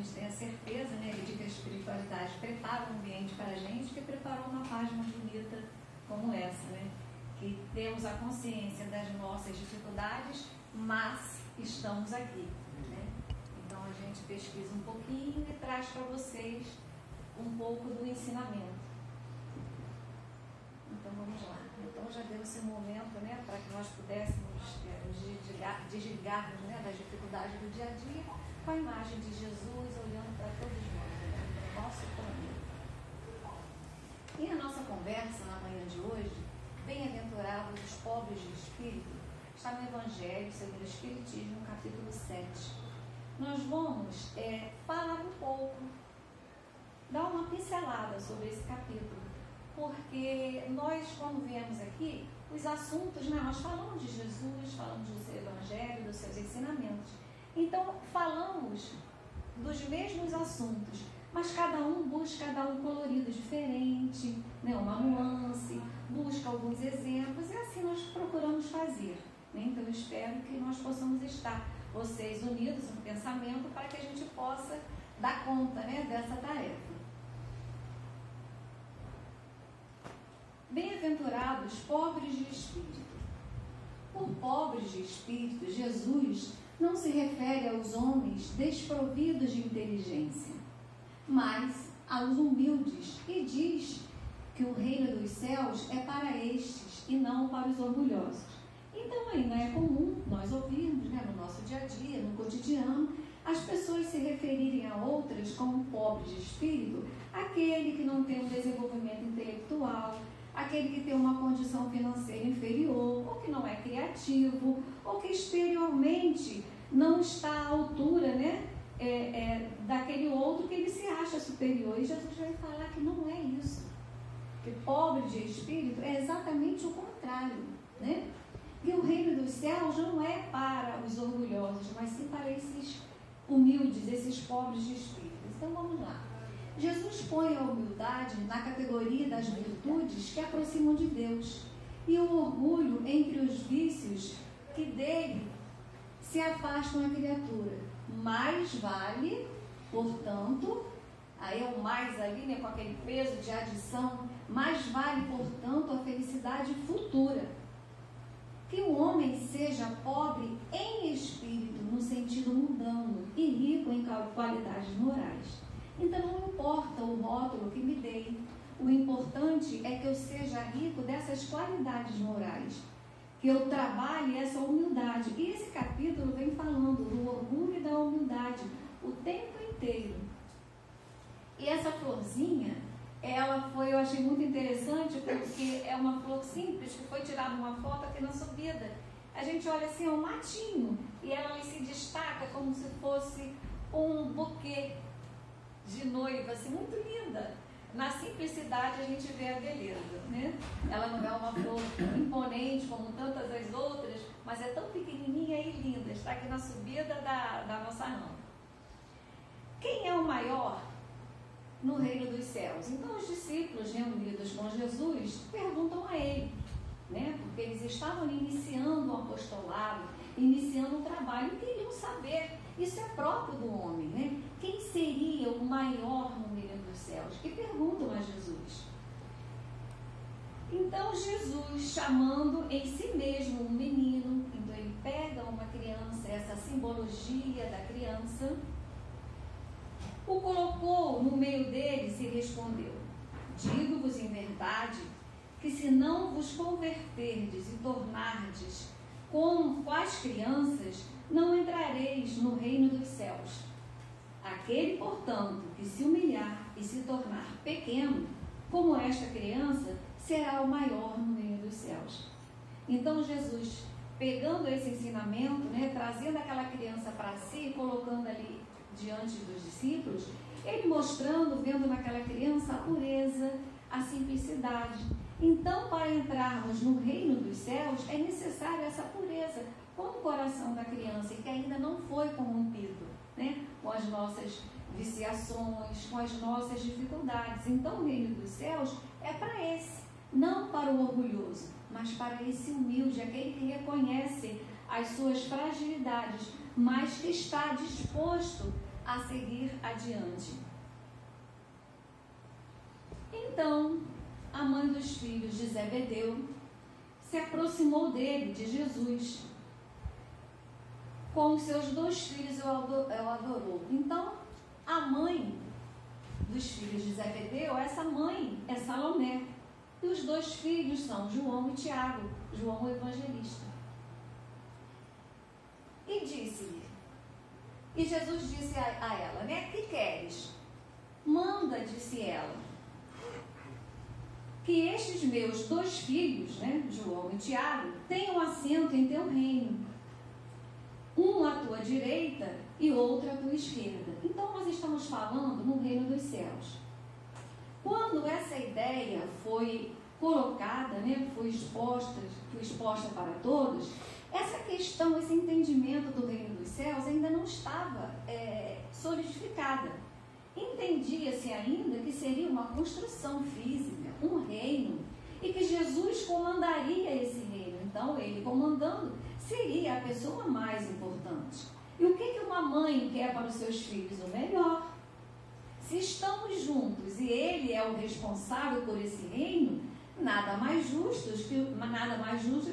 gente tem a certeza, né, de que a espiritualidade prepara um ambiente para a gente, que preparou uma página bonita como essa, né? Que temos a consciência das nossas dificuldades, mas estamos aqui, né? Então a gente pesquisa um pouquinho e traz para vocês um pouco do ensinamento. Então vamos lá. Então já deu esse momento, né, para que nós pudéssemos desligarmos, né, das dificuldades do dia a dia com a imagem de Jesus olhando para todos nós, olhando para o nosso planeta. E a nossa conversa na manhã de hoje, bem-aventurados os pobres de espírito, está no Evangelho segundo o Espiritismo, capítulo 7. Nós vamos falar um pouco, dar uma pincelada sobre esse capítulo, porque nós, quando viemos aqui, os assuntos, né, nós falamos de Jesus, falamos do seu Evangelho, dos seus ensinamentos. Então, falamos dos mesmos assuntos, mas cada um busca dar um colorido diferente, né, uma nuance, busca alguns exemplos, e assim nós procuramos fazer, né? Então, eu espero que nós possamos estar, vocês unidos no pensamento, para que a gente possa dar conta, né, dessa tarefa. Bem-aventurados pobres de espírito. Por pobres de espírito, Jesus não se refere aos homens desprovidos de inteligência, mas aos humildes, e diz que o reino dos céus é para estes e não para os orgulhosos. Então ainda é comum nós ouvirmos, né, no nosso dia a dia, no cotidiano, as pessoas se referirem a outras como pobres de espírito, aquele que não tem um desenvolvimento intelectual, aquele que tem uma condição financeira inferior, ou que não é criativo, ou que exteriormente não está à altura, né, daquele outro que ele se acha superior. E Jesus vai falar que não é isso. Que pobre de espírito é exatamente o contrário, né? E o reino dos céus não é para os orgulhosos, mas sim para esses humildes, esses pobres de espírito. Então vamos lá. Jesus põe a humildade na categoria das virtudes que aproximam de Deus e o orgulho entre os vícios que dele se afastam a criatura. Mais vale, portanto, aí é o mais ali, né, com aquele peso de adição, mais vale, portanto, a felicidade futura. Que o homem seja pobre em espírito, no sentido mundano, e rico em qualidades morais. Então não importa o rótulo que me deem, o importante é que eu seja rico dessas qualidades morais, que eu trabalhe essa humildade. E esse capítulo vem falando do orgulho e da humildade o tempo inteiro. E essa florzinha, eu achei muito interessante, porque é uma flor simples, que foi tirada uma foto aqui na subida. A gente olha assim, é um matinho, e ela se destaca como se fosse um buquê de noiva, assim, muito linda. Na simplicidade a gente vê a beleza, né? Ela não é uma flor imponente como tantas as outras, mas é tão pequenininha e linda. Está aqui na subida da nossa rampa. Quem é o maior no reino dos céus? Então os discípulos reunidos com Jesus perguntam a ele, né? Porque eles estavam iniciando o apostolado, iniciando o trabalho, e queriam saber. Isso é próprio do homem, né? Quem seria o maior no reino dos céus? E perguntam a Jesus. Então Jesus, chamando em si mesmo um menino, então ele pega uma criança, essa simbologia da criança, o colocou no meio deles e respondeu: digo-vos em verdade que se não vos converterdes e tornardes como as crianças, não entrareis no reino dos céus. Aquele, portanto, que se humilhar e se tornar pequeno, como esta criança, será o maior no reino dos céus. Então Jesus, pegando esse ensinamento, né, trazendo aquela criança para si, colocando ali diante dos discípulos, ele mostrando, vendo naquela criança a pureza, a simplicidade. Então, para entrarmos no reino dos céus, é necessário essa pureza, como o coração da criança, que ainda não foi corrompido, né, com as nossas viciações, com as nossas dificuldades. Então, o reino dos céus é para esse, não para o orgulhoso, mas para esse humilde, aquele que reconhece as suas fragilidades, mas que está disposto a seguir adiante. Então, a mãe dos filhos de Zebedeu se aproximou dele, de Jesus. Com os seus 2 filhos ela adorou. Então, a mãe dos filhos de Zebedeu, essa mãe é Salomé. E os 2 filhos são João e Tiago, João o evangelista. E disse-lhe, e Jesus disse a ela, né? Que queres? Manda, disse ela, que estes meus 2 filhos, né, João e Tiago, tenham assento em teu reino, um à tua direita e outro à tua esquerda. Então nós estamos falando no reino dos céus. Quando essa ideia foi colocada, né, foi exposta para todos, essa questão, esse entendimento do reino dos céus ainda não estava solidificada. Entendia-se ainda que seria uma construção física, um reino, e que Jesus comandaria esse reino. Então, ele comandando seria a pessoa mais importante. E o que uma mãe quer para os seus filhos? O melhor. Se estamos juntos e ele é o responsável por esse reino, nada mais justo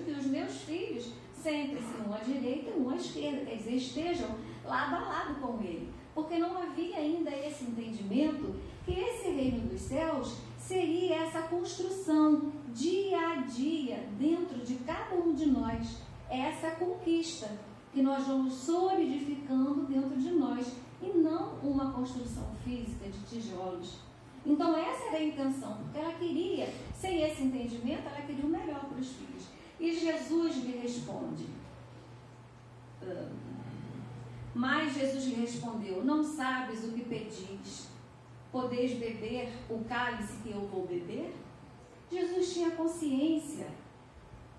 que os meus filhos sentem-se um à direita e um à esquerda, quer dizer, estejam lado a lado com ele. Porque não havia ainda esse entendimento que esse reino dos céus seria essa construção dia a dia dentro de cada um de nós, essa conquista que nós vamos solidificando dentro de nós e não uma construção física de tijolos. Então essa era a intenção, porque ela queria, sem esse entendimento, ela queria o melhor para os filhos. E Jesus lhe responde, mas Jesus lhe respondeu, não sabes o que pedis? Podeis beber o cálice que eu vou beber? Jesus tinha consciência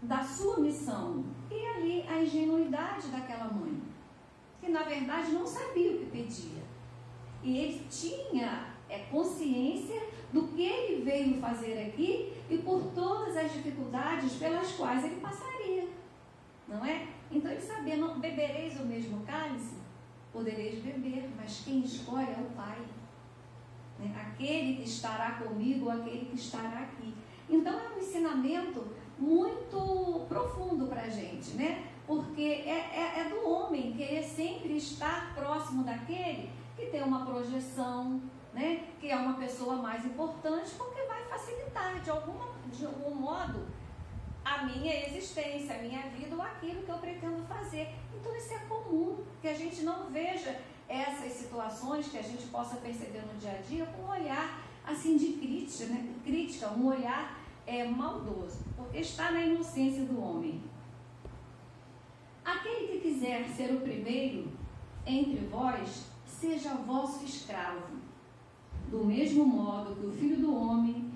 da sua missão e ali a ingenuidade daquela mãe, que na verdade não sabia o que pedia. E ele tinha consciência do que ele veio fazer aqui e por todas as dificuldades pelas quais ele passaria, não é? Então ele sabia, não bebereis o mesmo cálice? Podereis beber, mas quem escolhe é o Pai, né? Aquele que estará comigo, aquele que estará aqui. Então é um ensinamento muito profundo para a gente, né? Porque é do homem querer sempre estar próximo daquele que tem uma projeção, né? Que é uma pessoa mais importante, porque vai facilitar de algum modo a minha existência, a minha vida ou aquilo que eu pretendo fazer. Então isso é comum, que a gente não veja essas situações, que a gente possa perceber no dia a dia com um olhar assim de crítica, um olhar maldoso, porque está na inocência do homem. Aquele que quiser ser o primeiro entre vós, seja vosso escravo, do mesmo modo que o Filho do Homem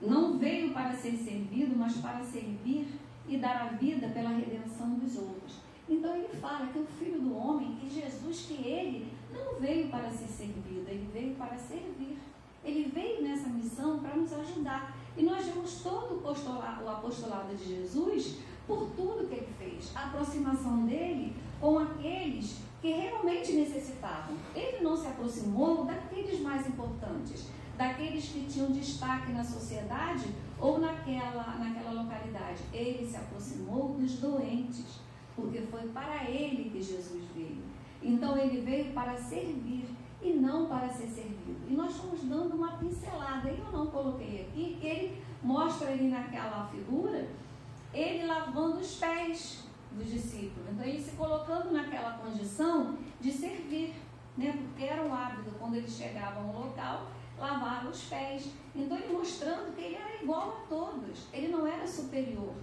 não veio para ser servido, mas para servir e dar a vida pela redenção dos outros. Então ele fala que o Filho do Homem, que Jesus, que ele não veio para ser servido, ele veio para servir. Ele veio nessa missão para nos ajudar. E nós vemos todo o apostolado de Jesus por tudo que ele fez. A aproximação dele com aqueles que realmente necessitavam. Ele não se aproximou daqueles mais importantes, daqueles que tinham destaque na sociedade ou naquela localidade. Ele se aproximou dos doentes, porque foi para ele que Jesus veio. Então ele veio para servir e não para ser servido. E nós estamos dando uma pincelada, eu não coloquei aqui, que ele mostra ali naquela figura, ele lavando os pés dos discípulos. Então ele se colocando naquela condição de servir, né? Porque era o hábito, quando eles chegavam ao local, lavar os pés. Então ele mostrando que ele era igual a todos, ele não era superior.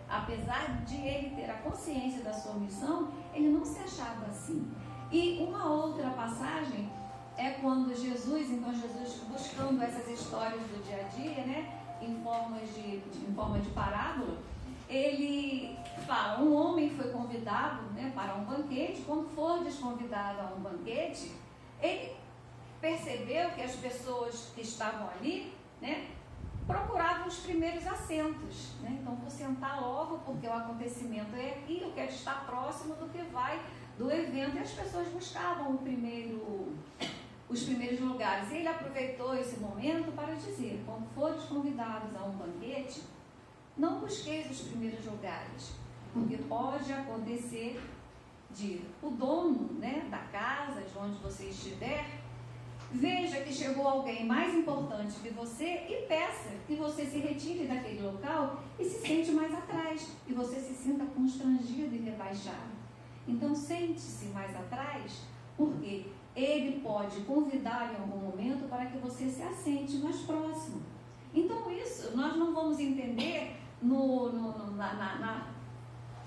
Apesar de ele ter a consciência da sua missão, ele não se achava assim. E uma outra passagem é quando Jesus buscando essas histórias do dia a dia, né, em forma de parábola, ele fala, um homem foi convidado, né, para um banquete. Quando for desconvidado a um banquete, ele percebeu que as pessoas que estavam ali, né, procuravam os primeiros assentos, né? Então, vou sentar logo, porque o acontecimento é aqui, eu quero estar próximo do que vai do evento, e as pessoas buscavam os primeiros lugares. E ele aproveitou esse momento para dizer: quando fores convidados a um banquete, não busqueis os primeiros lugares, porque pode acontecer de o dono, né, da casa, de onde você estiver, veja que chegou alguém mais importante que você e peça que você se retire daquele local e se sente mais atrás, e você se sinta constrangido e rebaixado. Então, sente-se mais atrás, porque ele pode convidar em algum momento para que você se assente mais próximo. Então, isso nós não vamos entender na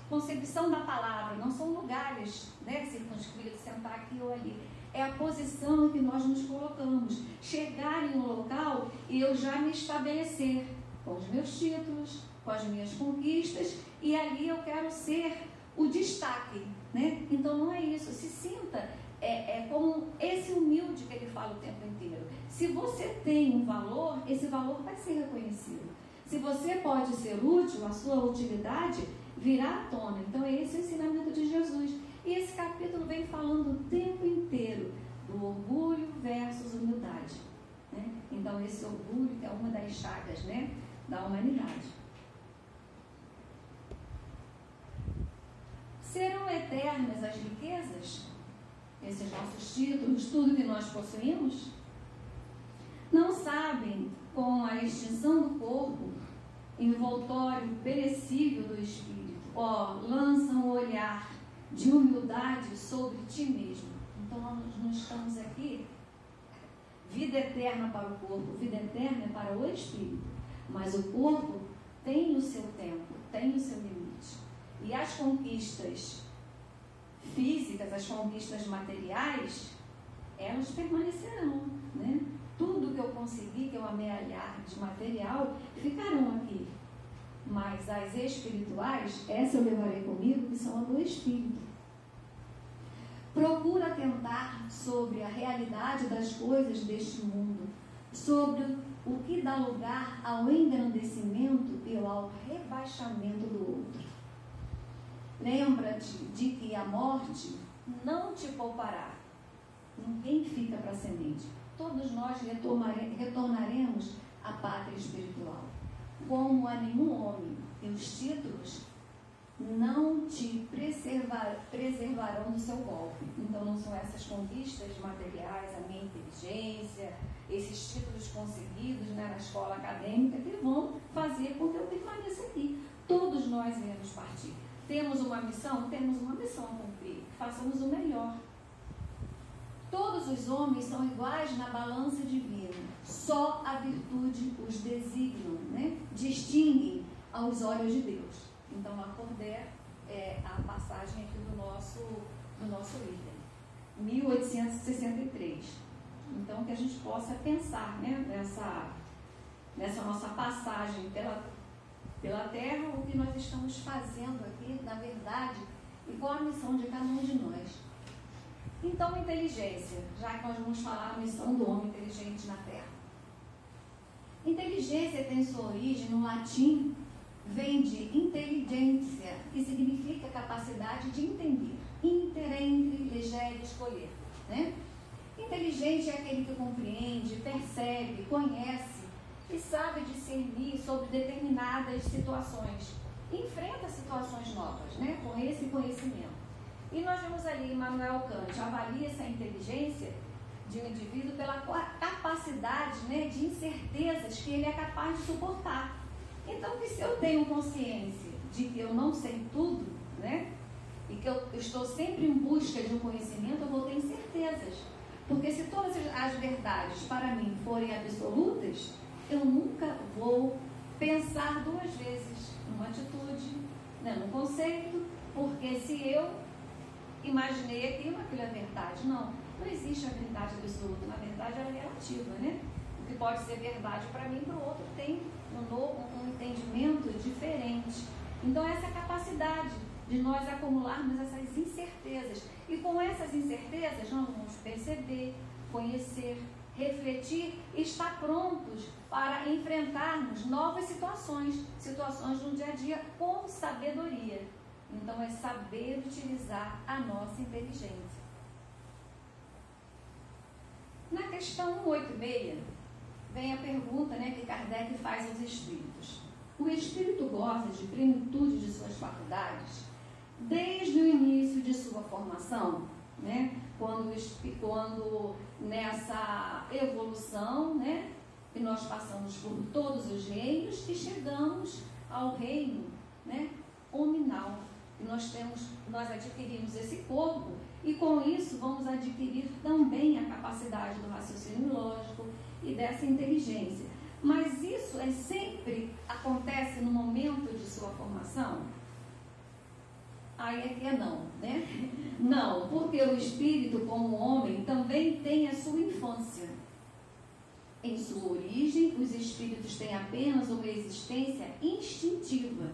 concepção da palavra, não são lugares, né, circunscritos, sentar aqui ou ali. É a posição em que nós nos colocamos. Chegar em um local e eu já me estabelecer com os meus títulos, com as minhas conquistas, e ali eu quero ser o destaque, né? Então não é isso. Se sinta como esse humilde que ele fala o tempo inteiro. Se você tem um valor, esse valor vai ser reconhecido. Se você pode ser útil, a sua utilidade virá à tona. Então é esse o ensinamento de Jesus. E esse capítulo vem falando o tempo inteiro do orgulho versus humildade, né? Então esse orgulho que é uma das chagas, né, da humanidade. Serão eternas as riquezas? Esses nossos títulos, tudo que nós possuímos? Não sabem, com a extinção do corpo, envoltório perecível do espírito, lançam o olhar de humildade sobre ti mesmo. Então nós não estamos aqui, vida eterna para o corpo, vida eterna é para o espírito, mas o corpo tem o seu tempo, tem o seu limite. E as conquistas físicas, as conquistas materiais, elas permanecerão, né? Tudo que eu conseguir, que eu amealhar de material, ficarão aqui. Mas as espirituais, essa eu levarei comigo, que são a do espírito. Procura atentar sobre a realidade das coisas deste mundo, sobre o que dá lugar ao engrandecimento e ao rebaixamento do outro. Lembra-te de que a morte não te poupará. Ninguém fica para semente. Todos nós retornaremos à pátria espiritual. Como a nenhum homem, e os títulos não te preservarão do seu golpe. Então não são essas conquistas materiais, a minha inteligência, esses títulos conseguidos, né, na escola acadêmica, que vão fazer com que eu permaneça aqui. Todos nós iremos partir. Temos uma missão? Temos uma missão a cumprir. Façamos o melhor. Todos os homens são iguais na balança divina. Só a virtude os designam, né? Distinguem aos olhos de Deus. Então, a Cordé é a passagem aqui do nosso item. 1863. Então, que a gente possa pensar, né, nessa nossa passagem pela Terra, o que nós estamos fazendo aqui, na verdade, e qual a missão de cada um de nós. Então, inteligência, já que nós vamos falar a missão do homem inteligente na Terra. Inteligência tem sua origem no latim, vem de intelligência, que significa capacidade de entender. Inter, entre, legere, escolher, né? Inteligente é aquele que compreende, percebe, conhece e sabe discernir sobre determinadas situações. Enfrenta situações novas, né? Com esse conhecimento. E nós vemos ali Immanuel Kant, avalia essa inteligência de um indivíduo pela capacidade, né, de incertezas que ele é capaz de suportar. Então, que se eu tenho consciência de que eu não sei tudo, né, e que eu estou sempre em busca de um conhecimento, eu vou ter incertezas. Porque se todas as verdades para mim forem absolutas, eu nunca vou pensar duas vezes numa atitude, né, num conceito, porque se eu imaginei aquilo é verdade. Não existe a verdade absoluta. Na verdade, ela é relativa, né? O que pode ser verdade para mim, para o outro tem um entendimento diferente. Então, essa capacidade de nós acumularmos essas incertezas. E com essas incertezas, nós vamos perceber, conhecer, refletir e estar prontos para enfrentarmos novas situações no dia a dia com sabedoria. Então é saber utilizar a nossa inteligência. Na questão 186, vem a pergunta, que Kardec faz aos espíritos. O espírito goza de plenitude de suas faculdades desde o início de sua formação, quando nessa evolução, que nós passamos por todos os reinos e chegamos ao reino, hominal, que nós adquirimos esse corpo e com isso vamos adquirir também a capacidade do raciocínio lógico e dessa inteligência. Mas isso sempre acontece no momento de sua formação? Aí é que é não, Não, porque o espírito, como homem, também tem a sua infância. Em sua origem, os espíritos têm apenas uma existência instintiva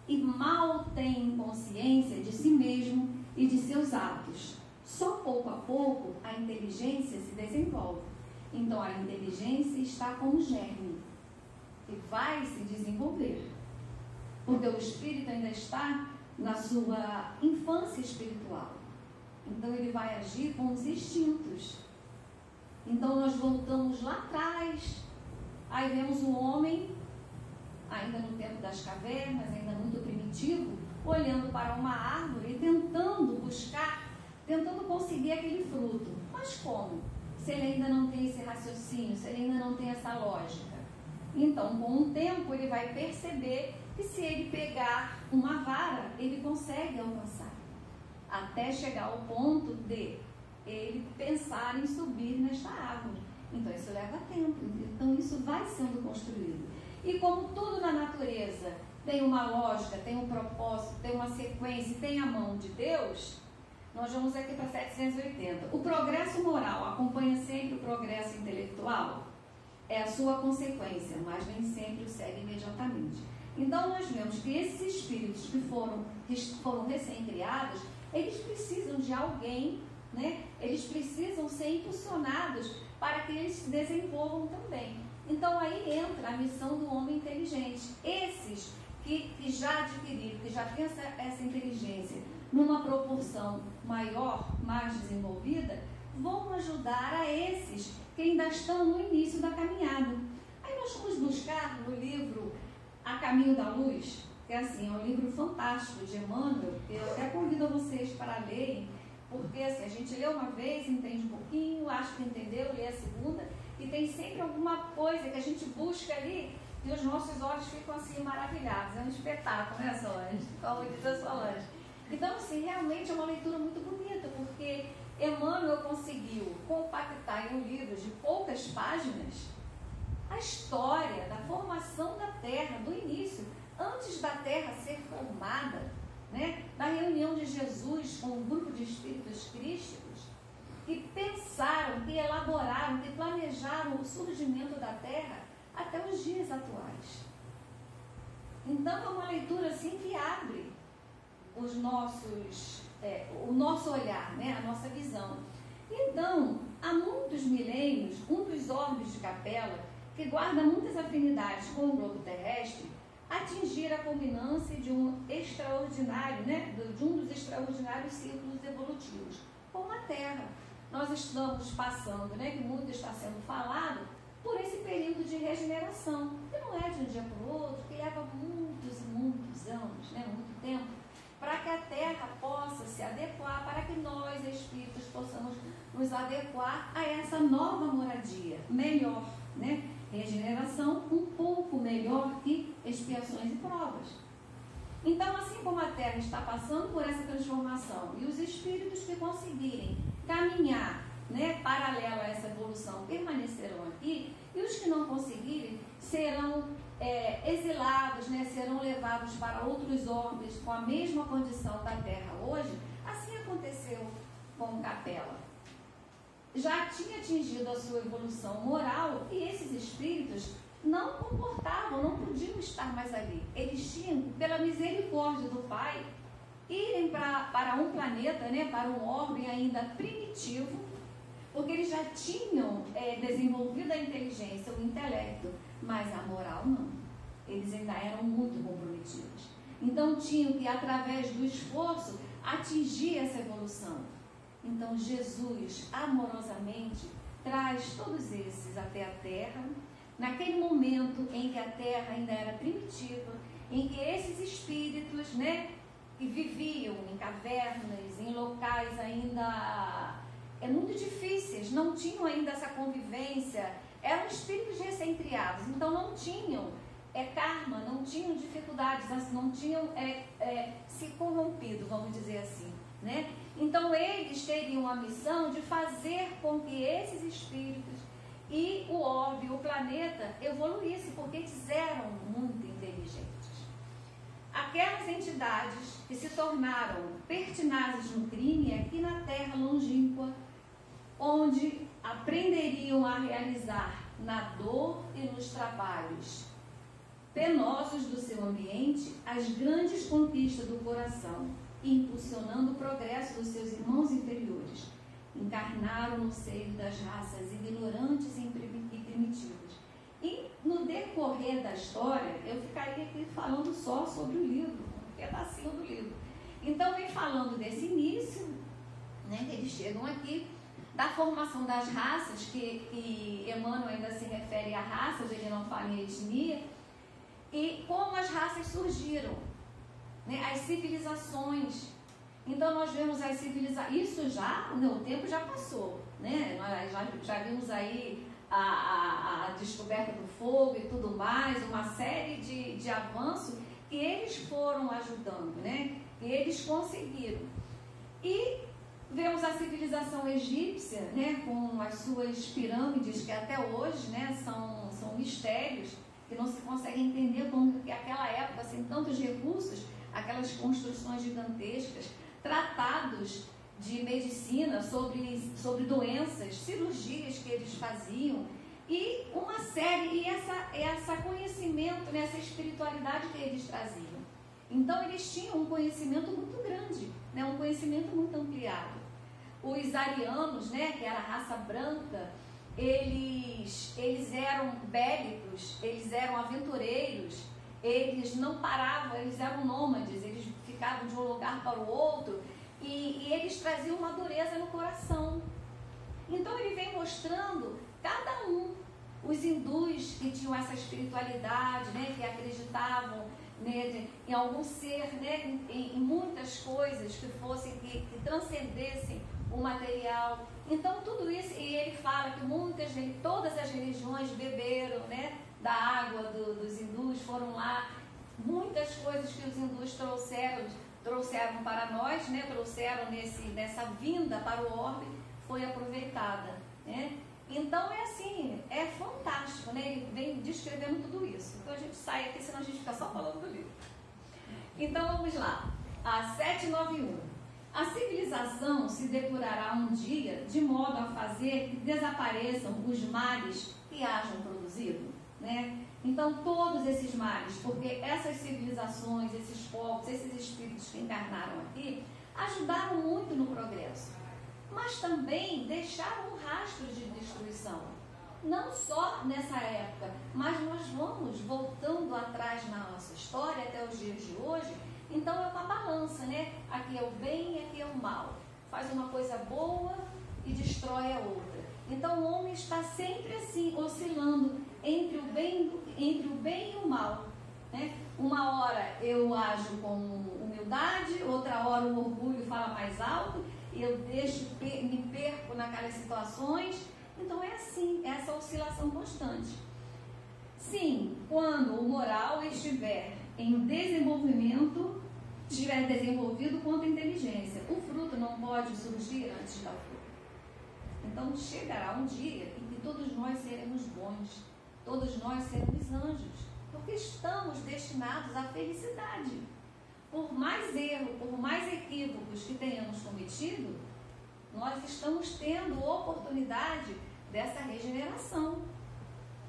e mal têm consciência de si mesmo e de seus atos. Só pouco a pouco a inteligência se desenvolve. Então a inteligência está como germe e vai se desenvolver, porque o espírito ainda está na sua infância espiritual. Então ele vai agir com os instintos. Então nós voltamos lá atrás, aí vemos o homem, ainda no tempo das cavernas, ainda muito primitivo, olhando para uma árvore e tentando conseguir aquele fruto. Mas como? Se ele ainda não tem esse raciocínio, se ele ainda não tem essa lógica. Então, com o tempo, ele vai perceber que se ele pegar uma vara, ele consegue alcançar, até chegar ao ponto de ele pensar em subir nesta árvore. Então, isso leva tempo. Então, isso vai sendo construído. E como tudo na natureza tem uma lógica, tem um propósito, tem uma sequência, tem a mão de Deus, nós vamos aqui para 780. O progresso moral acompanha sempre o progresso intelectual? É a sua consequência, mas nem sempre o segue imediatamente. Então, nós vemos que esses espíritos que foram recém-criados, eles precisam de alguém, Eles precisam ser impulsionados para que eles se desenvolvam também. Então, aí entra a missão do homem inteligente. Esses que já adquiriram, que já têm essa inteligência numa proporção maior, mais desenvolvida, vão ajudar a esses que ainda estão no início da caminhada. Aí nós vamos buscar no livro A Caminho da Luz, que é um livro fantástico de Emmanuel, que eu até convido vocês para lerem, porque a gente lê uma vez, entende um pouquinho, acha que entendeu, lê a segunda, e tem sempre alguma coisa que a gente busca ali e os nossos olhos ficam maravilhados. É um espetáculo, Solange? Como diz a Solange. Então, realmente é uma leitura muito bonita, porque Emmanuel conseguiu compactar em um livro de poucas páginas a história da formação da Terra, do início, antes da Terra ser formada, da reunião de Jesus com um grupo de espíritos crísticos, que pensaram, que elaboraram, que planejaram o surgimento da Terra até os dias atuais. Então, é uma leitura que abre o nosso olhar, a nossa visão. Então, há muitos milênios, um dos orbes de Capela, que guarda muitas afinidades com o globo terrestre, atingir a culminância de um extraordinário, de um dos extraordinários ciclos evolutivos, como a Terra. Nós estamos passando, que muito está sendo falado, por esse período de regeneração, que não é de um dia para o outro, que leva muitos e muitos anos, muito tempo, para que a Terra possa se adequar, para que nós, espíritos, possamos nos adequar a essa nova moradia, melhor, Regeneração um pouco melhor que expiações e provas. Então, assim como a Terra está passando por essa transformação e os espíritos que conseguirem caminhar, paralelo a essa evolução, permanecerão aqui, e os que não conseguirem serão exilados, serão levados para outros orbes com a mesma condição da Terra hoje. Assim aconteceu com Capela. Já tinha atingido a sua evolução moral e esses espíritos não comportavam, não podiam estar mais ali. Eles tinham, pela misericórdia do Pai, irem para um planeta, para um orbe ainda primitivo, porque eles já tinham desenvolvido a inteligência, o intelecto, mas a moral não. Eles ainda eram muito comprometidos. Então tinham que, através do esforço, atingir essa evolução. Então Jesus, amorosamente, traz todos esses até a Terra, naquele momento em que a Terra ainda era primitiva, em que esses espíritos, né, que viviam em cavernas, em locais ainda muito difíceis, não tinham ainda essa convivência, eram espíritos recém-criados, então não tinham karma, não tinham dificuldades, não tinham se corrompido, vamos dizer assim, né? Então eles teriam a missão de fazer com que esses espíritos e o orbe, o planeta, evoluísse, porque eles eram muito inteligentes. Aquelas entidades que se tornaram pertinazes no crime aqui na Terra longínqua, onde aprenderiam a realizar na dor e nos trabalhos penosos do seu ambiente as grandes conquistas do coração, impulsionando o progresso dos seus irmãos inferiores, encarnaram no seio das raças ignorantes e primitivas. E no decorrer da história, eu ficaria aqui falando só sobre o livro, um pedacinho do livro. Então, vem falando desse início, né, que eles chegam aqui, da formação das raças, que Emmanuel ainda se refere a raças, ele não fala em etnia, e como as raças surgiram, né, as civilizações. Então nós vemos as civilizações, isso já, o tempo já passou, né? Nós já vimos aí a descoberta do fogo e tudo mais, uma série de avanços que eles foram ajudando, né? Que eles conseguiram. E vemos a civilização egípcia, né, com as suas pirâmides, que até hoje, né, são mistérios, que não se consegue entender como que naquela época, sem tantos recursos, aquelas construções gigantescas, tratados de medicina sobre doenças, cirurgias que eles faziam, e uma série, e essa conhecimento, né, essa espiritualidade que eles traziam. Então eles tinham um conhecimento muito grande, né, um conhecimento muito ampliado. Os arianos, né, que era a raça branca, eles eram bélicos, eles eram aventureiros, eles não paravam, eles eram nômades, eles ficavam de um lugar para o outro, e eles traziam uma dureza no coração. Então ele vem mostrando cada um. Os hindus que tinham essa espiritualidade, né, que acreditavam, né, em algum ser, né, em muitas coisas que transcendessem o material. Então tudo isso, e ele fala que todas as religiões beberam, né, da água dos hindus, foram lá, muitas coisas que os hindus trouxeram para nós, né, trouxeram nessa vinda para o orbe, foi aproveitada, né? Então é assim, é fantástico, né? Ele vem descrevendo tudo isso. Então a gente sai aqui, senão a gente fica só falando do livro. Então vamos lá, a 791. A civilização se depurará um dia de modo a fazer que desapareçam os males que hajam produzido, né? Então todos esses males, porque essas civilizações, esses povos, esses espíritos que encarnaram aqui, ajudaram muito no progresso, mas também deixaram um rastro de destruição. Não só nessa época, mas nós vamos voltando atrás na nossa história até os dias de hoje. Então é uma balança, né? Aqui é o bem e aqui é o mal. Faz uma coisa boa e destrói a outra. Então o homem está sempre assim, oscilando entre o bem e o mal, né? Uma hora eu ajo com humildade, outra hora o orgulho fala mais alto, e eu me perco naquelas situações. Então é assim, essa oscilação constante. Sim, quando o moral estiver em desenvolvimento, estiver desenvolvido quanto a inteligência, o fruto não pode surgir antes da flor. Então chegará um dia em que todos nós seremos bons, todos nós seremos anjos, porque estamos destinados à felicidade. Por mais erro, por mais equívocos que tenhamos cometido, nós estamos tendo oportunidade dessa regeneração.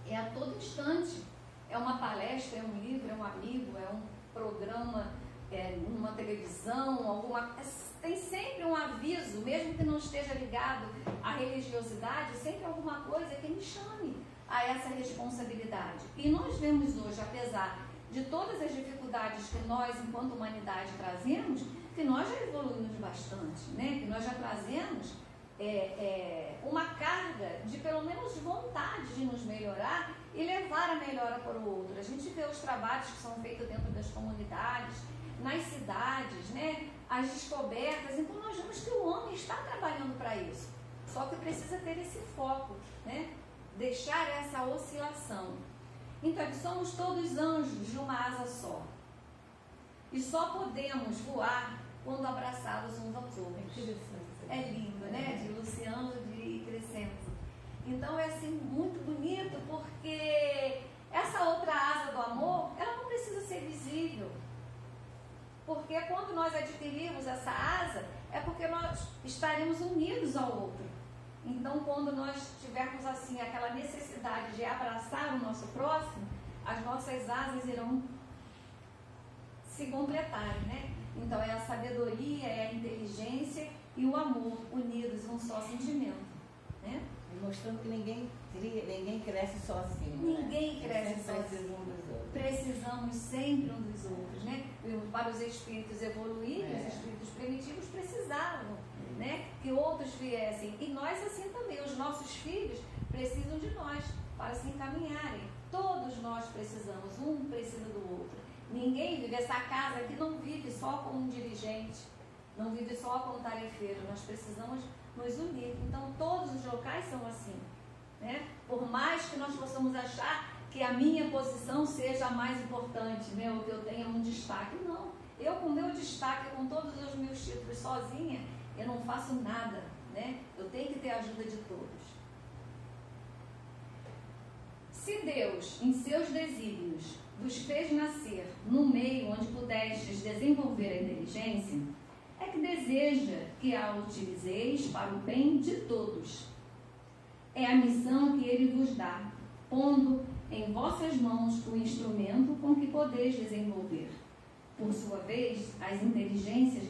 É a todo instante. É uma palestra, é um livro, é um amigo, é um programa, numa televisão, tem sempre um aviso, mesmo que não esteja ligado à religiosidade, sempre alguma coisa que me chame a essa responsabilidade. E nós vemos hoje, apesar de todas as dificuldades que nós, enquanto humanidade, trazemos, que nós já evoluímos bastante, né? Que nós já trazemos uma carga de, pelo menos, vontade de nos melhorar e levar a melhora para o outro. A gente vê os trabalhos que são feitos dentro das comunidades, nas cidades, né? As descobertas. Então, nós vemos que o homem está trabalhando para isso. Só que precisa ter esse foco, né? Deixar essa oscilação. Então, somos todos anjos de uma asa só. E só podemos voar quando abraçados uns aos outros. É lindo, né? De Luciano de Crescento. Então, é assim, muito bonito, porque essa outra asa do amor, ela não precisa ser visível. Porque quando nós adquirirmos essa asa, é porque nós estaremos unidos ao outro. Então, quando nós tivermos assim aquela necessidade de abraçar o nosso próximo, as nossas asas irão se completarem, né? Então, é a sabedoria, é a inteligência e o amor unidos em um só sentimento, né? E mostrando que ninguém cresce sozinho. Ninguém cresce sozinho. Precisam um dos outros. Precisamos sempre um dos outros, né? Para os espíritos evoluírem, os espíritos primitivos precisavam, né? Que outros viessem. E nós assim também, os nossos filhos precisam de nós para se encaminharem. Todos nós precisamos, um precisa do outro. Ninguém vive, essa casa aqui não vive só com um dirigente, não vive só com um tarefeiro. Nós precisamos nos unir. Então, todos os locais são assim, né? Por mais que nós possamos achar que a minha posição seja a mais importante, né? Ou que eu tenha um destaque. Não. Eu, com o meu destaque, com todos os meus títulos sozinha, eu não faço nada, né? Eu tenho que ter a ajuda de todos. Se Deus, em seus desígnios, vos fez nascer no meio onde pudestes desenvolver a inteligência, é que deseja que a utilizeis para o bem de todos. É a missão que ele vos dá, pondo em vossas mãos o instrumento com que podeis desenvolver, por sua vez, as inteligências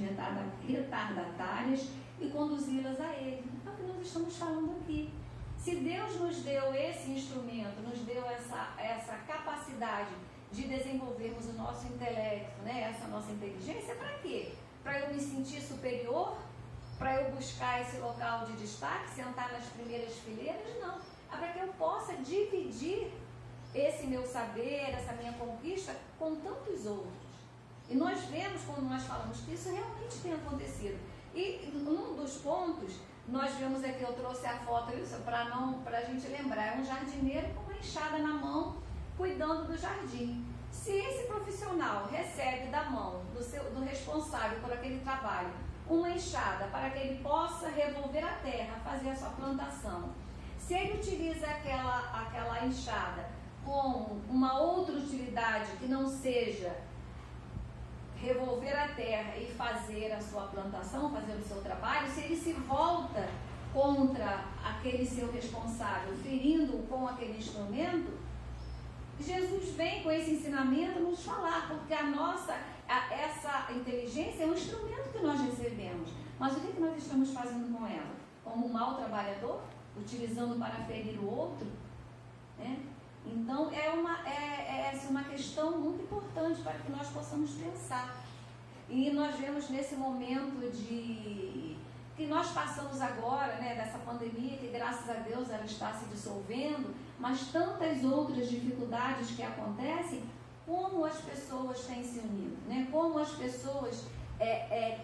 retardatárias e conduzi-las a ele. É o que nós estamos falando aqui. Se Deus nos deu esse instrumento, nos deu essa capacidade de desenvolvermos o nosso intelecto, né? Essa nossa inteligência, para quê? Para eu me sentir superior? Para eu buscar esse local de destaque, sentar nas primeiras fileiras? Não. É para que eu possa dividir esse meu saber, essa minha conquista com tantos outros. E nós vemos, quando nós falamos que isso realmente tem acontecido. E um dos pontos, nós vemos aqui, eu trouxe a foto para a gente lembrar, é um jardineiro com uma enxada na mão, cuidando do jardim. Se esse profissional recebe da mão do responsável por aquele trabalho uma enxada para que ele possa revolver a terra, fazer a sua plantação, se ele utiliza aquela enxada com uma outra utilidade que não seja revolver a terra e fazer a sua plantação, fazer o seu trabalho, se ele se volta contra aquele seu responsável, ferindo-o com aquele instrumento, Jesus vem com esse ensinamento nos falar, porque essa inteligência é um instrumento que nós recebemos. Mas o que nós estamos fazendo com ela? Como um mau trabalhador, utilizando para ferir o outro, né? Então, é uma questão muito importante para que nós possamos pensar. E nós vemos nesse momento que nós passamos agora, né, dessa pandemia, que graças a Deus ela está se dissolvendo, mas tantas outras dificuldades que acontecem, como as pessoas têm se unido, né? Como as pessoas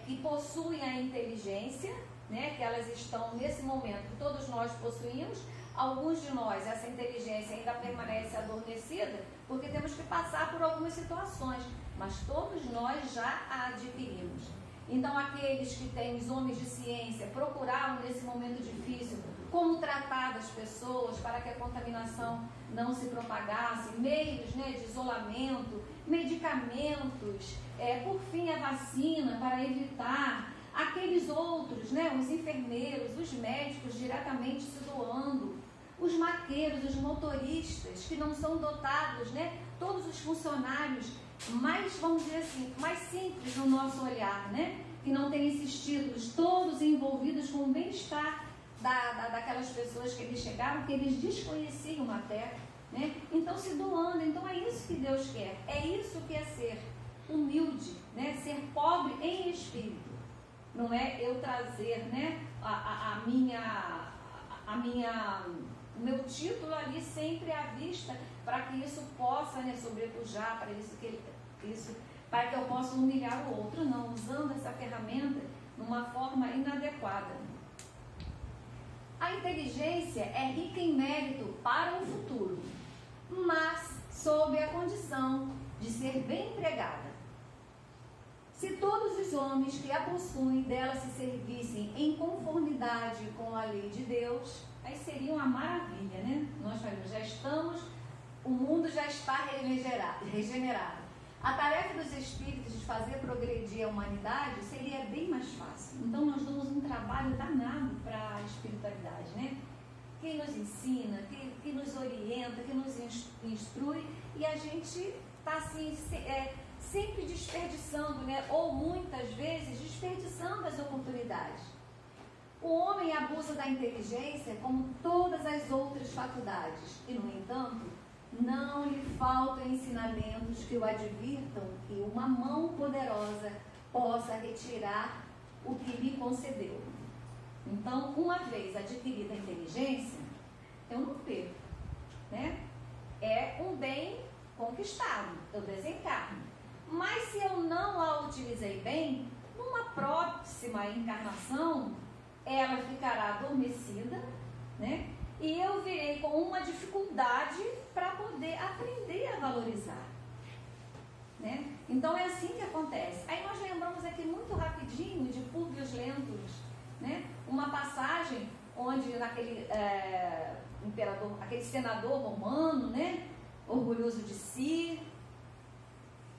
que possuem a inteligência, né, que elas estão nesse momento, todos nós possuímos. Alguns de nós, essa inteligência ainda permanece adormecida, porque temos que passar por algumas situações, mas todos nós já a adquirimos. Então, aqueles que têm, os homens de ciência, procuraram nesse momento difícil como tratar das pessoas para que a contaminação não se propagasse, meios, né, de isolamento, medicamentos, por fim a vacina para evitar. Aqueles outros, né, os enfermeiros, os médicos diretamente se doando, os maqueiros, os motoristas que não são dotados, né, todos os funcionários mais, vamos dizer assim, mais simples no nosso olhar, né? Que não tem esses títulos todos envolvidos com o bem-estar daquelas pessoas que eles chegaram, que eles desconheciam até, né? Então se doando, então é isso que Deus quer, é isso que é ser humilde, né? Ser pobre em espírito. Não é eu trazer, né, o meu título ali sempre à vista, para que isso possa, né, sobrepujar, para que eu possa humilhar o outro, não, usando essa ferramenta de uma forma inadequada. A inteligência é rica em mérito para o futuro, mas sob a condição de ser bem empregada. Se todos os homens que a possuem dela se servissem em conformidade com a lei de Deus, aí seria uma maravilha, né? Nós falamos, o mundo já está regenerado. A tarefa dos espíritos de fazer progredir a humanidade seria bem mais fácil. Então nós damos um trabalho danado para a espiritualidade, né? Que nos ensina, que nos orienta, que nos instrui, e a gente está assim, sempre desperdiçando, né? Ou muitas vezes desperdiçando as oportunidades. O homem abusa da inteligência como todas as outras faculdades e, no entanto, não lhe faltam ensinamentos que o advirtam que uma mão poderosa possa retirar o que lhe concedeu. Então, uma vez adquirida a inteligência, eu não perco, né? É um bem conquistado, eu desencarno. Mas se eu não a utilizei bem, numa próxima encarnação, ela ficará adormecida, né? E eu virei com uma dificuldade para poder aprender a valorizar, né? Então é assim que acontece. Aí nós lembramos aqui muito rapidinho de Públio Lentulus, né? Uma passagem onde naquele imperador, aquele senador romano, né? Orgulhoso de si.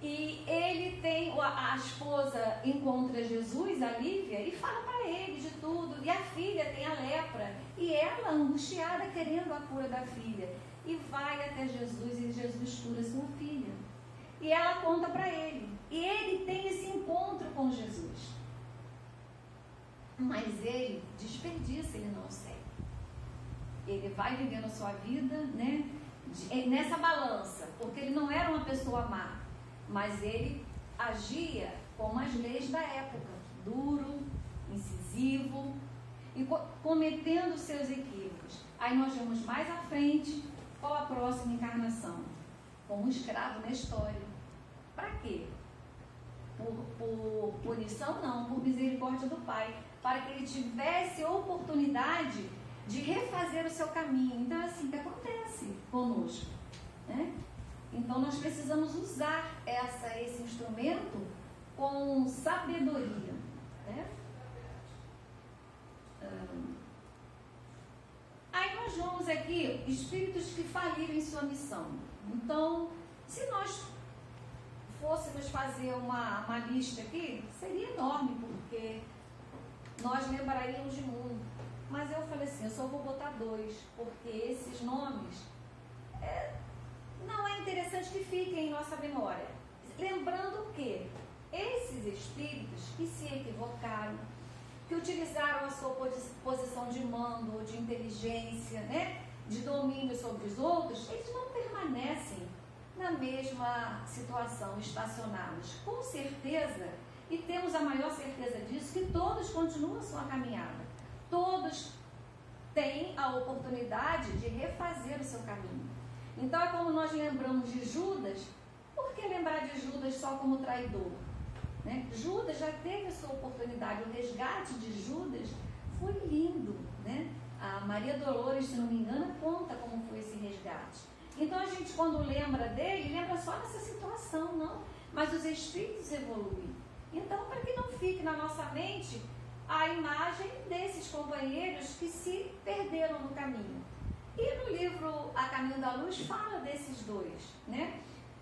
E ele tem, a esposa encontra Jesus, a Lívia, e fala para ele de tudo. E a filha tem a lepra. E ela, angustiada, querendo a cura da filha. E vai até Jesus e Jesus cura sua filha. E ela conta para ele. E ele tem esse encontro com Jesus. Mas ele desperdiça, ele não segue. Ele vai vivendo a sua vida, né, nessa balança. Porque ele não era uma pessoa má. Mas ele agia como as leis da época, duro, incisivo e cometendo seus equívocos. Aí nós vemos mais à frente qual a próxima encarnação, como escravo na história. Para quê? Por punição? Não, por misericórdia do Pai, para que ele tivesse oportunidade de refazer o seu caminho. Então é assim que acontece conosco, né? Então nós precisamos usar esse instrumento com sabedoria, né? Aí nós vamos aqui, espíritos que faliram em sua missão. Então, se nós fôssemos fazer uma lista aqui, seria enorme, porque nós lembraríamos de muito. Mas eu falei assim, eu só vou botar 2, porque esses nomes não é interessante que fiquem em nossa memória. Lembrando que esses espíritos que se equivocaram, que utilizaram a sua posição de mando ou de inteligência, né, de domínio sobre os outros, eles não permanecem na mesma situação, estacionados. Com certeza, e temos a maior certeza disso, que todos continuam a sua caminhada. Todos têm a oportunidade de refazer o seu caminho. Então é como nós lembramos de Judas. Por que lembrar de Judas só como traidor? Né? Judas já teve a sua oportunidade. O resgate de Judas foi lindo, né? A Maria Dolores, se não me engano, conta como foi esse resgate. Então a gente, quando lembra dele, lembra só nessa situação, não. Mas os espíritos evoluem. Então, para que não fique na nossa mente a imagem desses companheiros que se perderam no caminho. E no livro A Caminho da Luz fala desses dois, né?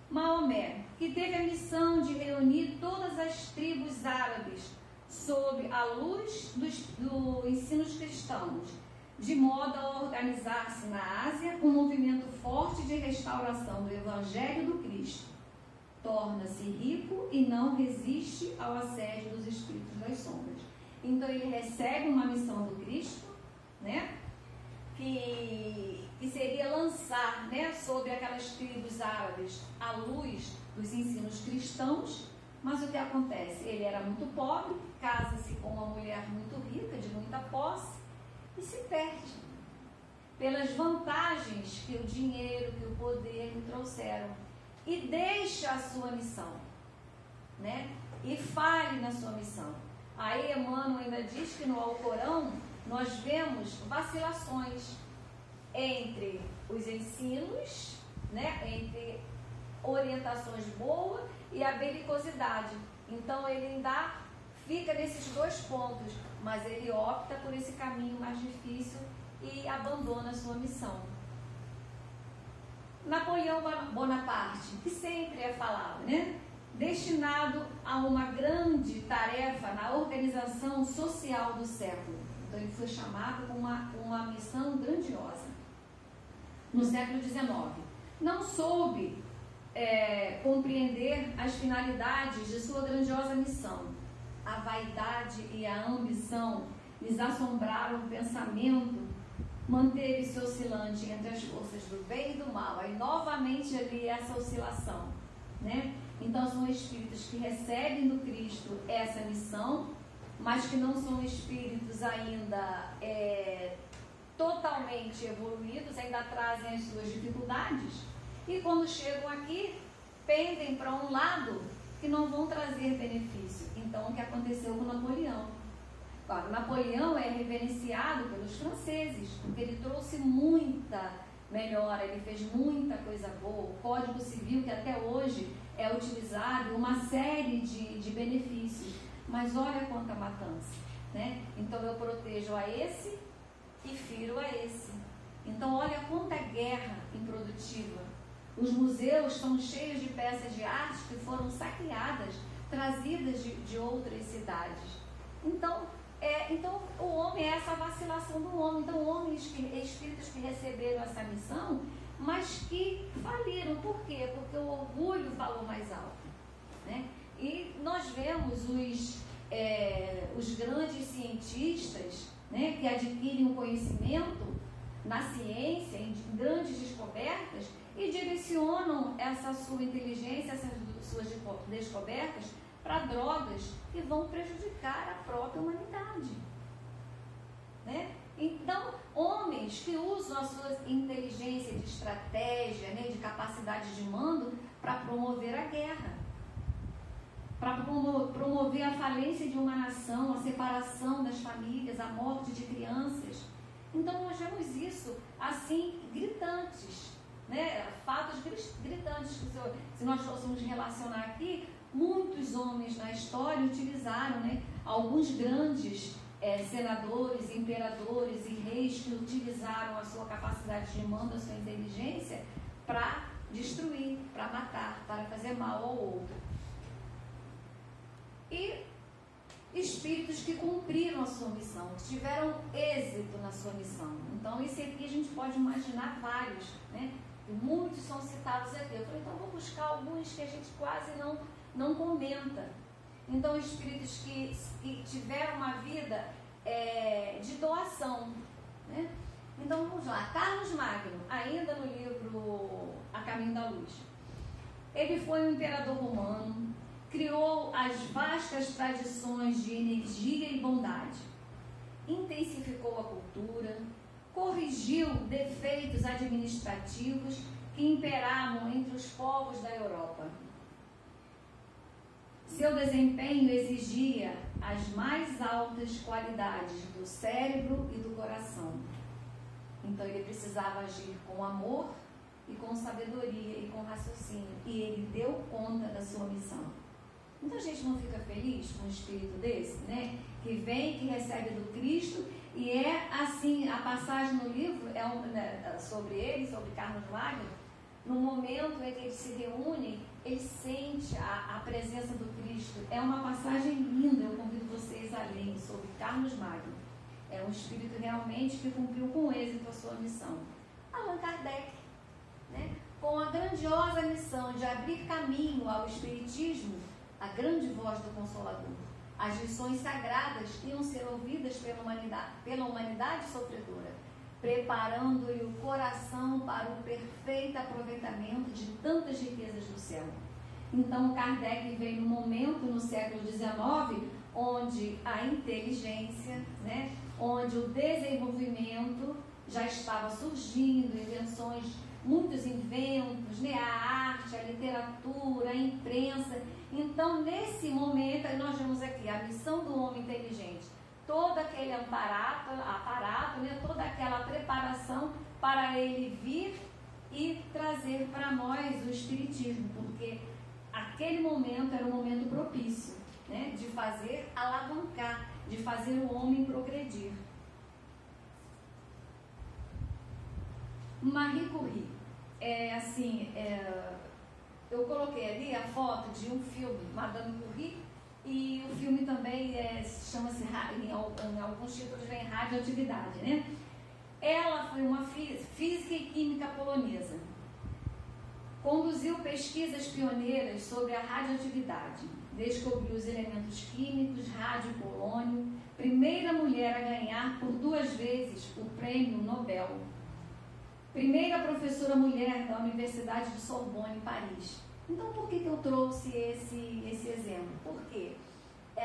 Maomé, que teve a missão de reunir todas as tribos árabes sob a luz dos ensinos cristãos, de modo a organizar-se na Ásia um movimento forte de restauração do Evangelho do Cristo. torna-se rico e não resiste ao assédio dos espíritos das sombras. Então ele recebe uma missão do Cristo, né? Que seria lançar, né, sobre aquelas tribos árabes a luz dos ensinos cristãos, mas o que acontece? Ele era muito pobre, casa-se com uma mulher muito rica, de muita posse, e se perde pelas vantagens que o dinheiro, que o poder lhe trouxeram, e deixa a sua missão, né? E falhe na sua missão. Aí Emmanuel ainda diz que no Alcorão nós vemos vacilações entre os ensinos, né? Entre orientações boas e a belicosidade. Então ele ainda fica nesses dois pontos, mas ele opta por esse caminho mais difícil e abandona a sua missão. Napoleão Bonaparte, que sempre é falado, né? Destinado a uma grande tarefa na organização social do século. Então ele foi chamado com uma missão grandiosa. No século XIX, não soube compreender as finalidades de sua grandiosa missão. A vaidade e a ambição lhes assombraram o pensamento, manteve-se oscilante entre as forças do bem e do mal. Aí novamente ali essa oscilação, né? Então são espíritos que recebem do Cristo essa missão, mas que não são espíritos ainda totalmente evoluídos, ainda trazem as suas dificuldades, e quando chegam aqui, pendem para um lado que não vão trazer benefício. Então, o que aconteceu com Napoleão? Claro, Napoleão é reverenciado pelos franceses, porque ele trouxe muita melhora, ele fez muita coisa boa, o Código Civil, que até hoje é utilizado, uma série de benefícios, mas olha quanta matança, né? Então, eu protejo a esse e firo a esse. Então, olha quanta guerra improdutiva. Os museus estão cheios de peças de arte que foram saqueadas, trazidas de outras cidades. Então, o homem é essa vacilação do homem. Então, homens, espíritos que receberam essa missão, mas que faliram. Por quê? Porque o orgulho falou mais alto, né? E nós vemos os grandes cientistas, né, que adquirem um conhecimento na ciência, em grandes descobertas, e direcionam essa sua inteligência, essas suas descobertas para drogas que vão prejudicar a própria humanidade, né? Então, homens que usam a sua inteligência de estratégia, né, de capacidade de mando para promover a guerra, para promover a falência de uma nação, a separação das famílias, a morte de crianças. Então, nós vemos isso assim, gritantes, né? Fatos gritantes. Se nós fôssemos relacionar aqui, muitos homens na história utilizaram, né, alguns grandes senadores, imperadores e reis que utilizaram a sua capacidade de mando, a sua inteligência para destruir, para matar, para fazer mal ao outro. E espíritos que cumpriram a sua missão, que tiveram êxito na sua missão. Então, esse aqui a gente pode imaginar vários, né? E muitos são citados aqui. Eu falei, então vou buscar alguns que a gente quase não comenta. Então, espíritos que tiveram uma vida de doação, né? Então, vamos lá. Carlos Magno, ainda no livro A Caminho da Luz. Ele foi um imperador romano, criou as vastas tradições de energia e bondade, intensificou a cultura, corrigiu defeitos administrativos que imperavam entre os povos da Europa. Seu desempenho exigia as mais altas qualidades do cérebro e do coração. Então ele precisava agir com amor e com sabedoria e com raciocínio. E ele deu conta da sua missão. Então a gente não fica feliz com um espírito desse, né? Que vem, que recebe do Cristo, e assim, a passagem no livro sobre ele, sobre Carlos Magno, no momento em que ele se reúne, ele sente a presença do Cristo. É uma passagem linda, eu convido vocês a lerem sobre Carlos Magno. É um espírito realmente que cumpriu com êxito a sua missão. Allan Kardec, né? com a grandiosa missão de abrir caminho ao Espiritismo, a grande voz do Consolador. As lições sagradas iam ser ouvidas pela humanidade sofredora, preparando-lhe o coração para o perfeito aproveitamento de tantas riquezas do céu. Então, Kardec veio num momento, no século XIX, onde a inteligência, né, onde o desenvolvimento já estava surgindo, invenções, muitos inventos, né, a arte, a literatura, a imprensa. Então, nesse momento, nós vemos aqui a missão do homem inteligente, todo aquele aparato, né, toda aquela preparação para ele vir e trazer para nós o Espiritismo, porque aquele momento era um momento propício, né, de fazer alavancar, de fazer o homem progredir. Marie Curie, eu coloquei ali a foto de um filme, Madame Curie, e o filme também chama-se, em alguns títulos vem Radioatividade, né? Ela foi uma física e química polonesa. Conduziu pesquisas pioneiras sobre a radioatividade, descobriu os elementos químicos, rádio e polônio, primeira mulher a ganhar por 2 vezes o prêmio Nobel, primeira professora mulher da Universidade de Sorbonne, em Paris. Então, por que eu trouxe esse exemplo? Porque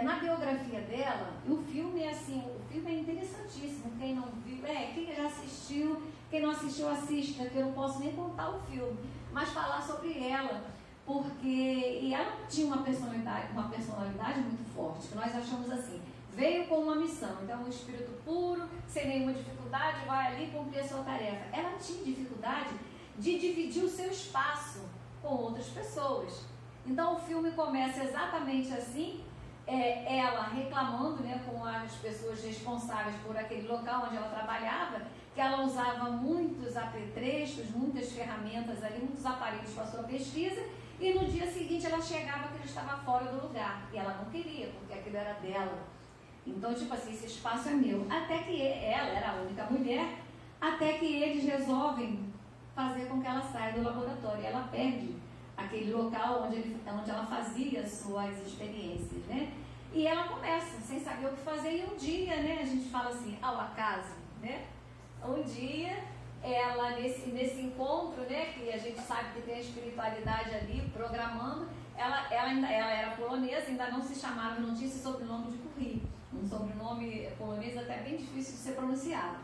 na biografia dela, o filme é interessantíssimo. Quem não viu, quem já assistiu, quem não assistiu, assista, que eu não posso nem contar o filme, mas falar sobre ela, porque ela tinha uma personalidade muito forte, que nós achamos assim, veio com uma missão, então um espírito puro, sem nenhuma dificuldade, vai ali cumprir a sua tarefa. Ela tinha dificuldade de dividir o seu espaço com outras pessoas. Então o filme começa exatamente assim, ela reclamando, né, com as pessoas responsáveis por aquele local onde ela trabalhava, que ela usava muitos apetrechos, muitas ferramentas ali, muitos aparelhos para a sua pesquisa, e no dia seguinte ela chegava que ele estava fora do lugar, e ela não queria, porque aquilo era dela. Então, tipo assim, esse espaço é meu. Até que ela era a única mulher, até que eles resolvem fazer com que ela saia do laboratório. Ela perde aquele local onde ela fazia suas experiências, né? E ela começa, sem saber o que fazer, e um dia, né, a gente fala assim, ao acaso, né? Um dia, ela, nesse encontro, né, que a gente sabe que tem a espiritualidade ali, programando, ela era polonesa, ainda não se chamava, não tinha esse sobrenome de Curie, um sobrenome polonês até bem difícil de ser pronunciado.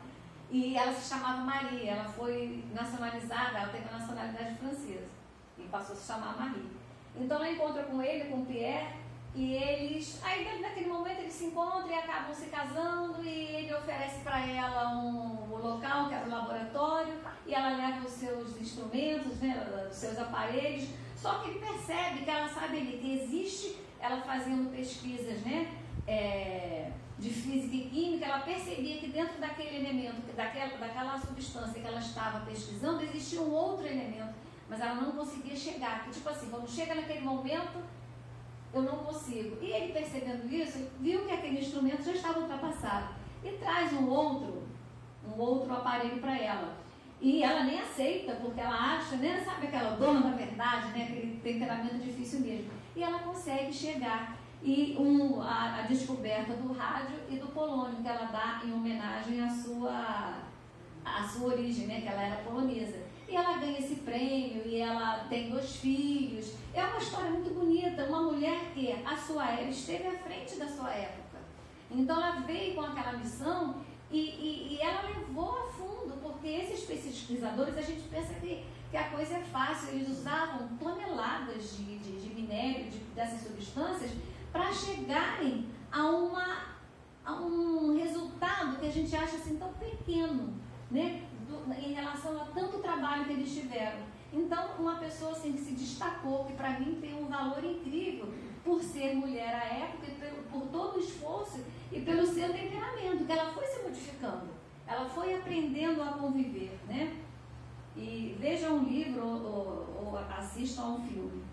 E ela se chamava Maria, ela foi nacionalizada, ela teve a nacionalidade francesa, e passou a se chamar Marie. Então ela encontra com ele, com Pierre, e aí naquele momento eles se encontram e acabam se casando, e ele oferece para ela o local, que era o laboratório, e ela leva os seus instrumentos, né, os seus aparelhos, só que ele percebe que ela sabe ali que existe, ela fazendo pesquisas, né, de física e química, ela percebia que dentro daquele elemento, daquela substância que ela estava pesquisando, existia um outro elemento, mas ela não conseguia chegar, porque tipo assim, quando chega naquele momento, eu não consigo. E ele, percebendo isso, viu que aquele instrumento já estava ultrapassado e traz um outro aparelho para ela. E ela nem aceita, porque ela acha, né, sabe aquela dona da verdade, né, aquele temperamento difícil mesmo. E ela consegue chegar. E a descoberta do rádio e do polônio, que ela dá em homenagem à sua origem, né, que ela era polonesa. E ela ganha esse prêmio, e ela tem 2 filhos. É uma história muito bonita, uma mulher que ela esteve à frente da sua época. Então ela veio com aquela missão e ela levou a fundo, porque esses pesquisadores, a gente pensa que a coisa é fácil, eles usavam toneladas de minério, dessas substâncias, para chegarem a um resultado que a gente acha assim tão pequeno, né? Em relação a tanto trabalho que eles tiveram. Então, uma pessoa assim, que se destacou, que para mim tem um valor incrível, por ser mulher à época, e por todo o esforço e pelo seu temperamento, que ela foi se modificando, ela foi aprendendo a conviver, né? E veja um livro ou assista a um filme.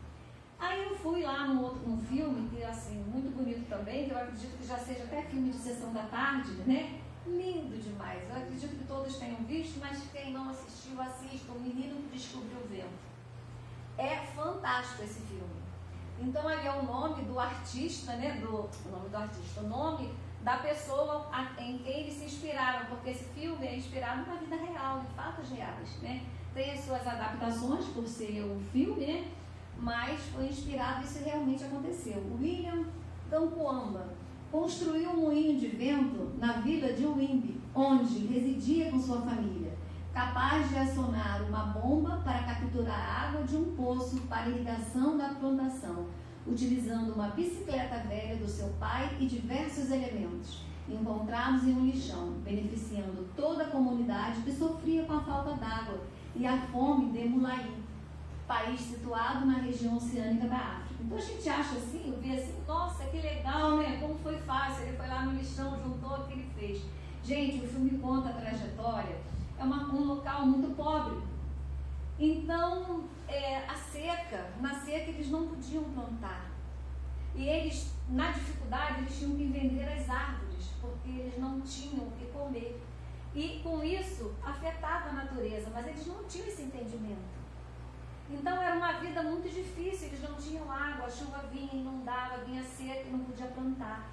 Aí eu fui lá num filme, que assim, muito bonito também, que eu acredito que já seja até filme de sessão da tarde, né? lindo demais. Eu acredito que todos tenham visto, mas quem não assistiu, assista. O Menino que Descobriu o Vento. É fantástico esse filme. Então ali é o nome do artista, né? O nome da pessoa em quem eles se inspiraram, porque esse filme é inspirado na vida real, em fatos reais, né? Tem as suas adaptações por ser um filme, né? Mas foi inspirado, isso realmente aconteceu. William Kamkwamba construiu um moinho de vento na vila de Wimby, onde residia com sua família, capaz de acionar uma bomba para capturar a água de um poço para irrigação da plantação, utilizando uma bicicleta velha do seu pai e diversos elementos encontrados em um lixão, beneficiando toda a comunidade que sofria com a falta d'água e a fome de Mulaí, país situado na região oceânica da África. Então a gente acha assim, eu vi assim, nossa, que legal, né? Como foi fácil, ele foi lá no lixão, juntou o que ele fez. Gente, o filme conta a trajetória, é um local muito pobre. Então, na seca eles não podiam plantar. E eles, na dificuldade, eles tinham que vender as árvores, porque eles não tinham o que comer. E com isso, afetava a natureza, mas eles não tinham esse entendimento. Então era uma vida muito difícil, eles não tinham água, a chuva vinha, inundava, vinha seca e não podia plantar.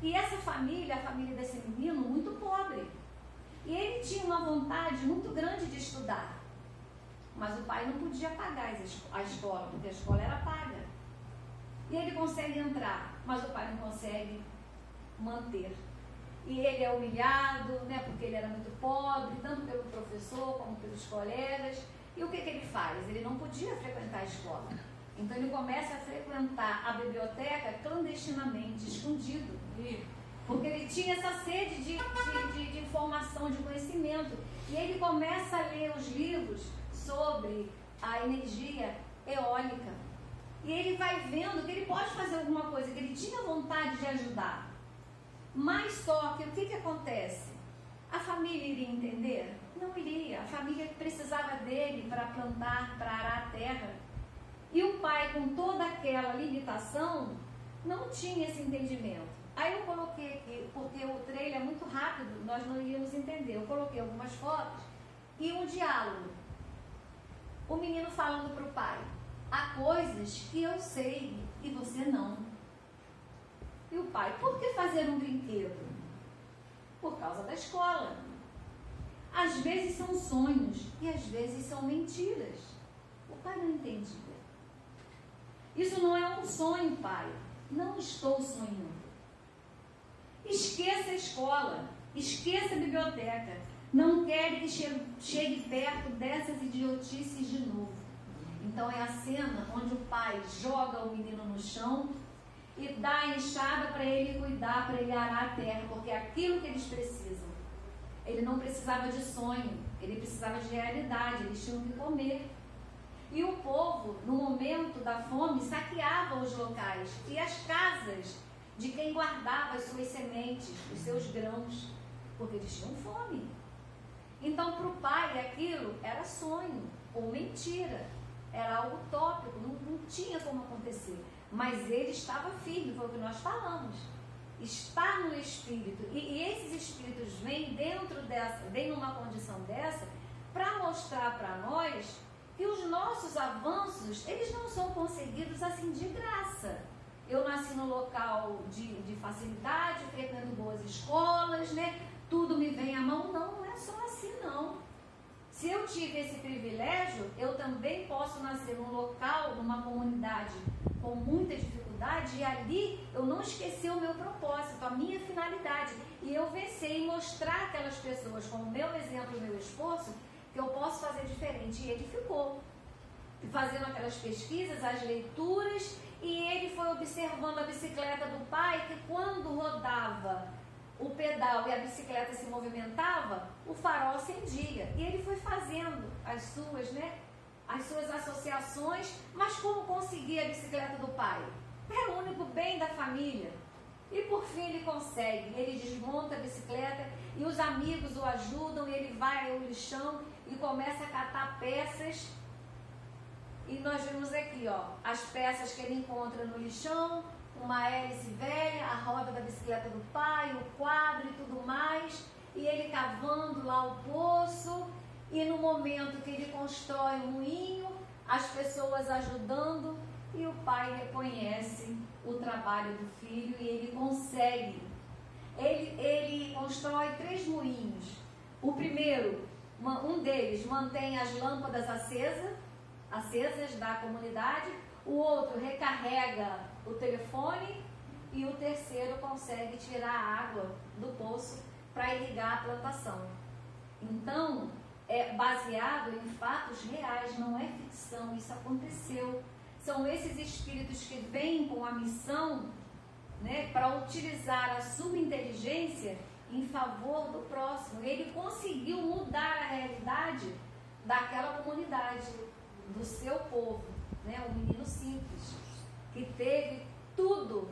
E essa família, a família desse menino, muito pobre. E ele tinha uma vontade muito grande de estudar. Mas o pai não podia pagar a escola, porque a escola era paga. E ele consegue entrar, mas o pai não consegue manter. E ele é humilhado, né, porque ele era muito pobre, tanto pelo professor como pelos colegas. E o que ele faz? Ele não podia frequentar a escola. Então ele começa a frequentar a biblioteca clandestinamente, escondido. Porque ele tinha essa sede de informação, de conhecimento. E ele começa a ler os livros sobre a energia eólica. E ele vai vendo que ele pode fazer alguma coisa, que ele tinha vontade de ajudar. Mas só que o que acontece? A família iria entender? Não iria. A família precisava dele para plantar, para arar a terra. E o pai, com toda aquela limitação, não tinha esse entendimento. Aí eu coloquei aqui, porque o trailer é muito rápido, nós não iríamos entender. Eu coloquei algumas fotos e um diálogo. O menino falando para o pai: há coisas que eu sei e você não. E o pai: por que fazer um brinquedo? Por causa da escola. Às vezes são sonhos e às vezes são mentiras. O pai não entendia. Isso não é um sonho, pai. Não estou sonhando. Esqueça a escola, esqueça a biblioteca. Não quero que chegue perto dessas idiotices de novo. Então é a cena onde o pai joga o menino no chão e dá a enxada para ele cuidar, para ele arar a terra, porque é aquilo que eles precisam. Ele não precisava de sonho, ele precisava de realidade, eles tinham que comer. E o povo, no momento da fome, saqueava os locais e as casas de quem guardava as suas sementes, os seus grãos, porque eles tinham fome. Então, para o pai, aquilo era sonho ou mentira, era algo utópico, não tinha como acontecer. Mas ele estava firme, foi o que nós falamos. Está no espírito. E esses espíritos vêm numa condição dessa para mostrar para nós que os nossos avanços, eles não são conseguidos assim de graça. Eu nasci num local de facilidade, frequento boas escolas, né? Tudo me vem à mão. Não é só assim, não. Se eu tive esse privilégio, eu também posso nascer num local, numa comunidade com muita dificuldade, e ali eu não esqueci o meu propósito, a minha finalidade. E eu venci em mostrar aquelas pessoas, com o meu exemplo e o meu esforço, que eu posso fazer diferente. E ele ficou fazendo aquelas pesquisas, as leituras, e ele foi observando a bicicleta do pai, que quando rodava o pedal e a bicicleta se movimentava, o farol acendia. E ele foi fazendo as suas associações, mas como conseguir a bicicleta do pai? Era o único bem da família. E por fim ele consegue, ele desmonta a bicicleta e os amigos o ajudam, e ele vai ao lixão e começa a catar peças. E nós vemos aqui, ó, as peças que ele encontra no lixão, uma hélice velha, a roda da bicicleta do pai, o quadro e tudo mais. e ele cavando lá o poço, e no momento que ele constrói o moinho, as pessoas ajudando, e o pai reconhece o trabalho do filho e ele consegue. Ele constrói 3 moinhos. O primeiro, um deles mantém as lâmpadas acesas da comunidade, o outro recarrega o telefone e o terceiro consegue tirar a água do poço para irrigar a plantação. Então, é baseado em fatos reais, não é ficção, isso aconteceu. São esses espíritos que vêm com a missão, né, para utilizar a sua inteligência em favor do próximo. Ele conseguiu mudar a realidade daquela comunidade, do seu povo, né, um menino simples, que teve tudo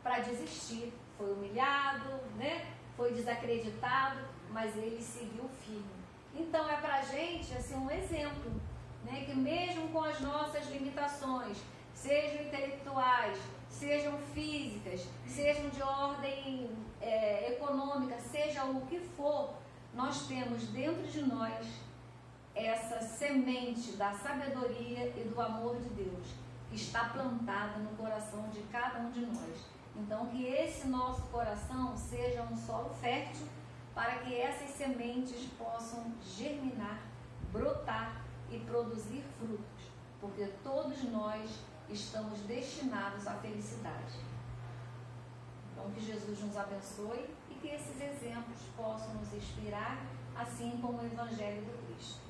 para desistir, foi humilhado, né, foi desacreditado, mas ele seguiu firme. Então é para a gente assim, um exemplo, né, que mesmo com as nossas limitações, sejam intelectuais, sejam físicas, sejam de ordem econômica, seja o que for, nós temos dentro de nós essa semente da sabedoria e do amor de Deus, que está plantada no coração de cada um de nós. Então, que esse nosso coração seja um solo fértil para que essas sementes possam germinar, brotar e produzir frutos, porque todos nós estamos destinados à felicidade. Então, que Jesus nos abençoe e que esses exemplos possam nos inspirar, assim como o Evangelho do Cristo.